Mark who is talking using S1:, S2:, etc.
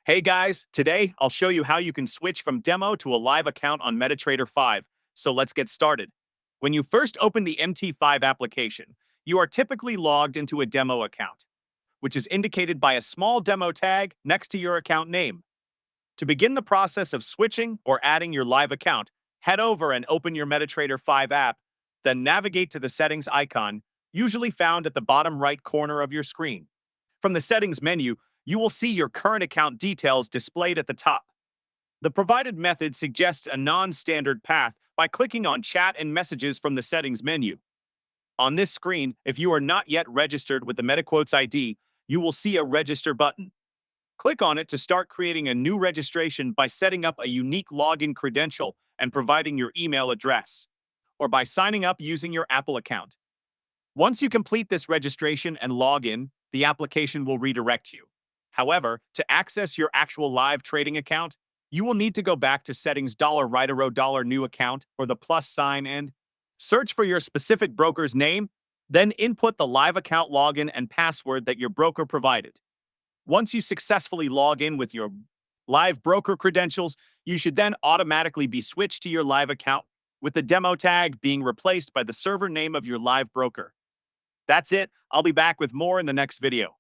S1: Hey guys, today I'll show you how you can switch from demo to a live account on MetaTrader 5. So let's get started. When you first open the MT5 application, you are typically logged into a demo account, which is indicated by a small demo tag next to your account name. To begin the process of switching or adding your live account, head over and open your MetaTrader 5 app, then navigate to the settings icon, usually found at the bottom right corner of your screen. From the settings menu, you will see your current account details displayed at the top. The provided method suggests a non-standard path by clicking on Chat and Messages from the settings menu. On this screen, if you are not yet registered with the MetaQuotes ID, you will see a Register button. Click on it to start creating a new registration by setting up a unique login credential and providing your email address, or by signing up using your Apple account. Once you complete this registration and log in, the application will redirect you. However, to access your actual live trading account, you will need to go back to settings $new account or the plus sign and search for your specific broker's name, then input the live account login and password that your broker provided. Once you successfully log in with your live broker credentials, you should then automatically be switched to your live account, with the demo tag being replaced by the server name of your live broker. That's it. I'll be back with more in the next video.